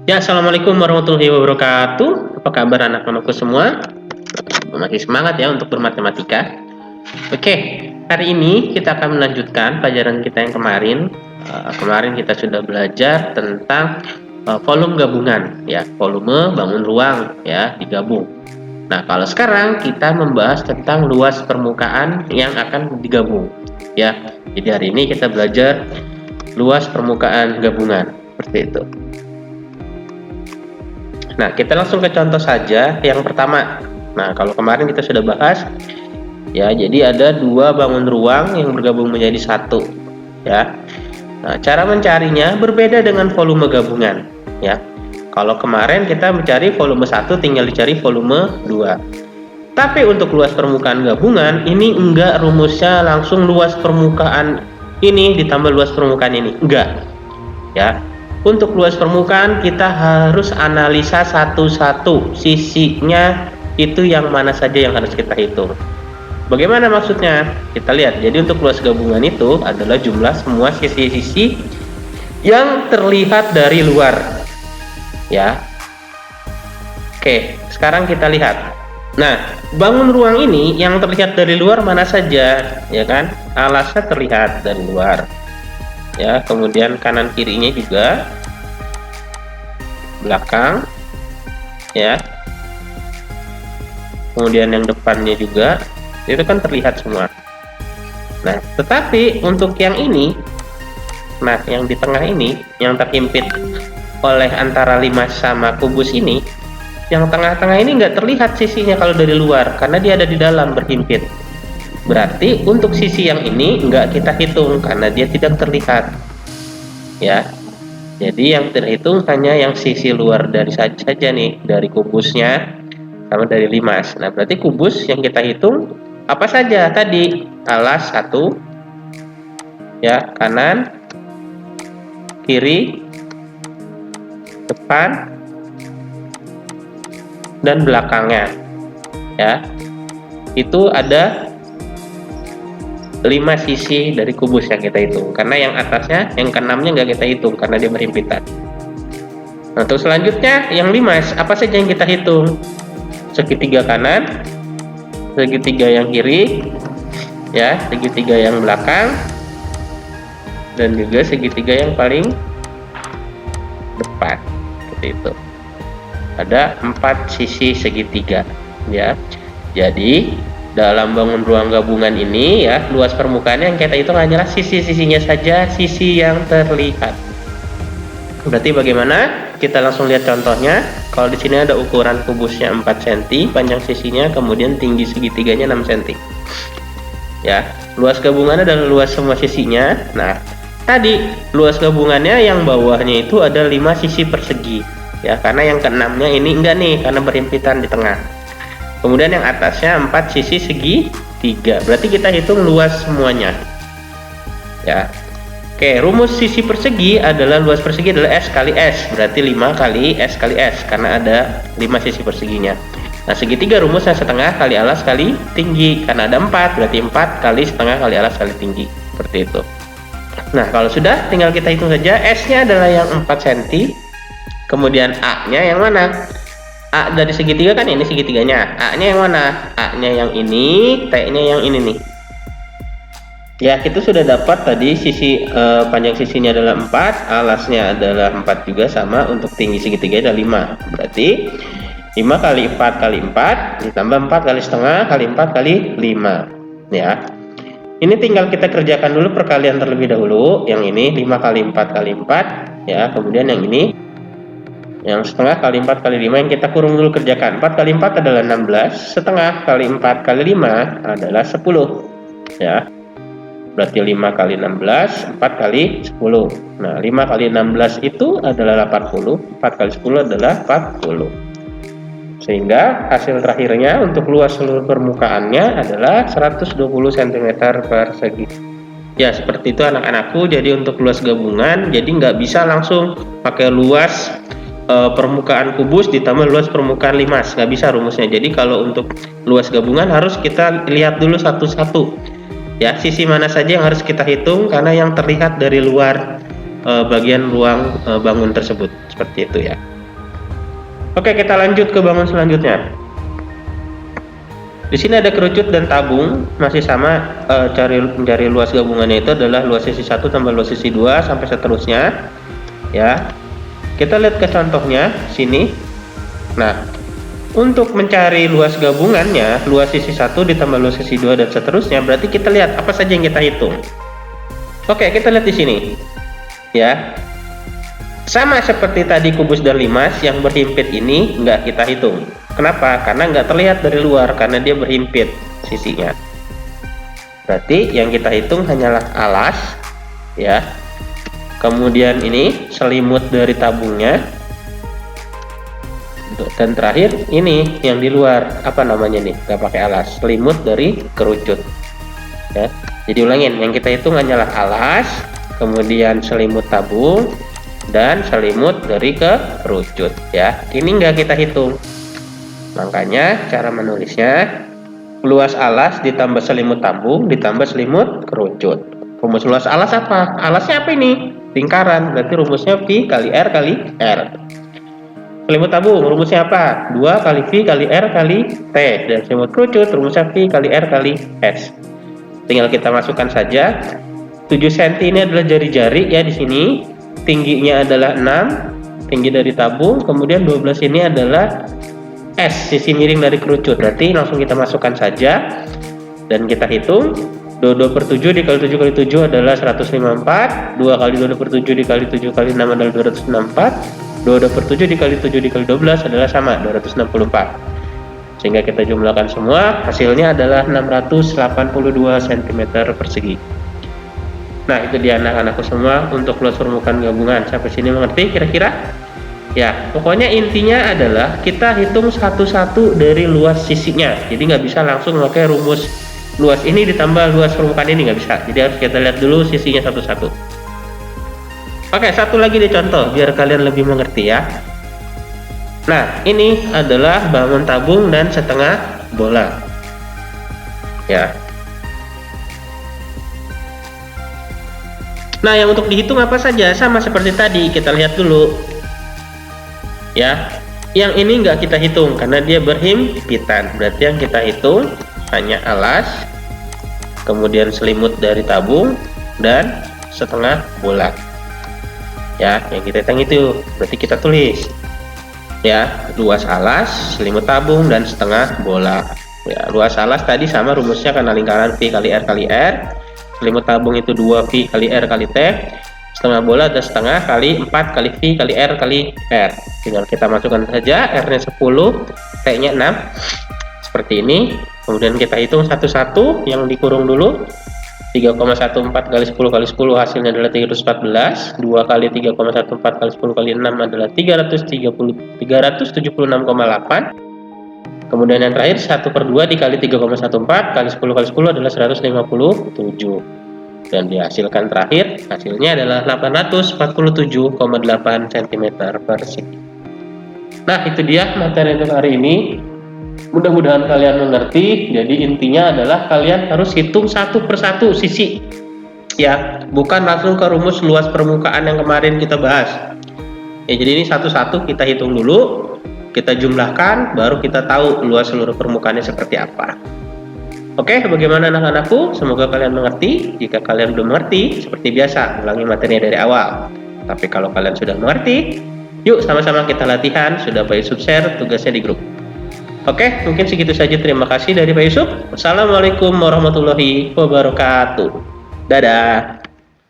Ya, assalamualaikum warahmatullahi wabarakatuh. Apa kabar anak-anakku semua? Masih semangat ya untuk bermatematika. Oke, hari ini kita akan melanjutkan pelajaran kita yang kemarin. Kemarin kita sudah belajar tentang volume gabungan, ya, volume bangun ruang, ya, digabung. Nah, kalau sekarang kita membahas tentang luas permukaan yang akan digabung, ya. Jadi hari ini kita belajar luas permukaan gabungan, seperti itu. Nah, kita langsung ke contoh saja yang pertama. Nah, kalau kemarin kita sudah bahas, ya, jadi ada dua bangun ruang yang bergabung menjadi satu, ya. Nah, cara mencarinya berbeda dengan volume gabungan, ya. Kalau kemarin kita mencari volume 1, tinggal dicari volume 2. Tapi untuk luas permukaan gabungan, ini enggak rumusnya langsung luas permukaan ini ditambah luas permukaan ini. Enggak, ya. Untuk luas permukaan kita harus analisa satu-satu sisinya itu yang mana saja yang harus kita hitung. Bagaimana maksudnya? Kita lihat. Jadi untuk luas gabungan itu adalah jumlah semua sisi-sisi yang terlihat dari luar. Ya. Oke, sekarang kita lihat. Nah, bangun ruang ini yang terlihat dari luar mana saja, ya kan? Alasnya terlihat dari luar. Ya, kemudian kanan kirinya juga, belakang, ya, kemudian yang depannya juga itu kan terlihat semua. Nah, tetapi untuk yang ini, nah, yang di tengah ini yang terhimpit oleh antara limas sama kubus ini, yang tengah-tengah ini nggak terlihat sisinya kalau dari luar karena dia ada di dalam berhimpit. Berarti untuk sisi yang ini nggak kita hitung karena dia tidak terlihat, ya. Jadi yang terhitung hanya yang sisi luar dari saja nih, dari kubusnya sama dari limas. Nah, berarti kubus yang kita hitung apa saja tadi? Alas 1, ya, kanan, kiri, depan, dan belakangnya, ya. Itu ada 5 sisi dari kubus yang kita hitung, karena yang atasnya, yang keenamnya nggak kita hitung karena dia berhimpitan. Nah, untuk selanjutnya yang limas, apa saja yang kita hitung? Segitiga kanan, segitiga yang kiri, ya, segitiga yang belakang, dan juga segitiga yang paling depan. Seperti itu. Ada 4 sisi segitiga, ya. Jadi dalam bangun ruang gabungan ini, ya, luas permukaannya yang kita hitung hanyalah sisi-sisinya saja, sisi yang terlihat. Berarti bagaimana? Kita langsung lihat contohnya. Kalau di sini ada ukuran kubusnya 4 cm, panjang sisinya, kemudian tinggi segitiganya 6 cm. Ya, luas gabungannya adalah luas semua sisinya. Nah, tadi luas gabungannya yang bawahnya itu ada 5 sisi persegi, ya, karena yang keenamnya ini enggak nih karena berhimpitan di tengah. Kemudian yang atasnya 4 sisi segitiga. Berarti kita hitung luas semuanya, ya. Oke, rumus sisi persegi adalah luas persegi adalah S kali S. Berarti 5 kali S kali S karena ada 5 sisi perseginya. Nah, segitiga rumusnya setengah kali alas kali tinggi karena ada 4. Berarti 4 kali setengah kali alas kali tinggi. Seperti itu. Nah, kalau sudah tinggal kita hitung saja. S-nya adalah yang 4 cm. Kemudian A-nya yang mana? A dari segitiga kan ini segitiganya. A-nya yang mana? A-nya yang ini, T-nya yang ini nih. Ya, kita sudah dapat tadi sisi panjang sisinya adalah 4, alasnya adalah 4 juga sama, untuk tinggi segitiga ada 5. Berarti 5 kali 4 kali 4 ditambah 4 kali setengah kali 4 kali 5, ya. Ini tinggal kita kerjakan dulu perkalian terlebih dahulu. Yang ini 5 kali 4 kali 4, ya. Kemudian yang ini yang setengah kali 4 kali 5 yang kita kurung dulu kerjakan. 4 kali 4 adalah 16, setengah kali 4 kali 5 adalah 10, ya. Berarti 5 kali 16, 4 kali 10. Nah, 5 kali 16 itu adalah 80, 4 kali 10 adalah 40. Sehingga hasil terakhirnya untuk luas seluruh permukaannya adalah 120 cm persegi. Ya, seperti itu anak-anakku. Jadi untuk luas gabungan, jadi nggak bisa langsung pakai luas permukaan kubus ditambah luas permukaan limas, nggak bisa rumusnya. Jadi kalau untuk luas gabungan harus kita lihat dulu satu-satu, ya, sisi mana saja yang harus kita hitung karena yang terlihat dari luar bagian ruang bangun tersebut, seperti itu, ya. Oke, kita lanjut ke bangun selanjutnya. Di sini ada kerucut dan tabung, masih sama, mencari luas gabungannya itu adalah luas sisi 1 tambah luas sisi 2 sampai seterusnya. Ya. Kita lihat ke contohnya sini. Nah, untuk mencari luas gabungannya, luas sisi 1 ditambah luas sisi 2 dan seterusnya, berarti kita lihat apa saja yang kita hitung. Oke, kita lihat di sini. Ya. Sama seperti tadi kubus dan limas, yang berhimpit ini nggak kita hitung. Kenapa? Karena nggak terlihat dari luar, karena dia berhimpit sisinya. Berarti yang kita hitung hanyalah alas, ya. Kemudian ini selimut dari tabungnya, dan terakhir ini yang di luar, apa namanya nih? Nggak pakai alas, selimut dari kerucut. Ya. Jadi ulangin, yang kita hitung hanyalah alas, kemudian selimut tabung, dan selimut dari kerucut. Ya, ini nggak kita hitung. Makanya cara menulisnya luas alas ditambah selimut tabung ditambah selimut kerucut. Rumus luas alas apa? Alasnya apa ini? Lingkaran, berarti rumusnya Pi kali R kali R. Selimut tabung rumusnya apa? 2 kali V kali R kali T. Dan selimut kerucut rumusnya Pi kali R kali S. Tinggal kita masukkan saja. 7 cm ini adalah jari-jari ya di sini. Tingginya adalah 6, tinggi dari tabung. Kemudian 12 ini adalah S, sisi miring dari kerucut. Berarti langsung kita masukkan saja dan kita hitung. 22 per 7 dikali 7 kali 7 adalah 154. 2 kali 22 per 7 dikali 7 kali 6 adalah 264. 22 per 7 dikali 7 dikali 12 adalah sama, 264. Sehingga kita jumlahkan semua, hasilnya adalah 682 cm persegi. Nah, itu dia anak-anakku semua untuk luas permukaan gabungan. Sampai sini mengerti kira-kira? Ya, pokoknya intinya adalah kita hitung satu-satu dari luas sisinya. Jadi nggak bisa langsung pakai rumus luas ini ditambah luas permukaan ini, nggak bisa. Jadi harus kita lihat dulu sisinya satu-satu. Oke, satu lagi di contoh biar kalian lebih mengerti ya. Nah, ini adalah bangun tabung dan setengah bola. Ya. Nah, yang untuk dihitung apa saja? Sama seperti tadi, kita lihat dulu. Ya, yang ini nggak kita hitung karena dia berhimpitan. Berarti yang kita hitung hanya alas, kemudian selimut dari tabung, dan setengah bola. Ya, yang kita hitung itu berarti kita tulis. Ya, luas alas, selimut tabung, dan setengah bola. Ya, luas alas tadi sama rumusnya karena lingkaran V kali R kali R. Selimut tabung itu 2V kali R kali T. Setengah bola ada setengah kali 4 kali V kali R kali R. Tinggal kita masukkan saja, R-nya 10, T-nya 6. Seperti ini. Kemudian kita hitung satu-satu yang dikurung dulu. 3,14 kali 10 kali 10 hasilnya adalah 314. 2 kali 3,14 kali 10 kali 6 adalah 376,8. Kemudian yang terakhir 1 per 2 dikali 3,14 kali 10 kali 10 adalah 157. Dan dihasilkan terakhir, hasilnya adalah 847,8 cm persegi. Nah, itu dia materi untuk hari ini. Mudah-mudahan kalian mengerti. Jadi intinya adalah kalian harus hitung satu persatu sisi. Ya, bukan langsung ke rumus luas permukaan yang kemarin kita bahas. Ya, jadi ini satu-satu kita hitung dulu, kita jumlahkan, baru kita tahu luas seluruh permukaannya seperti apa. Oke, bagaimana anak-anakku? Semoga kalian mengerti. Jika kalian belum mengerti, seperti biasa, ulangi materinya dari awal. Tapi kalau kalian sudah mengerti, yuk sama-sama kita latihan. Sudah Pak Yusuf share tugasnya di grup. Oke, mungkin segitu saja. Terima kasih dari Pak Yusuf. Wassalamualaikum warahmatullahi wabarakatuh. Dadah.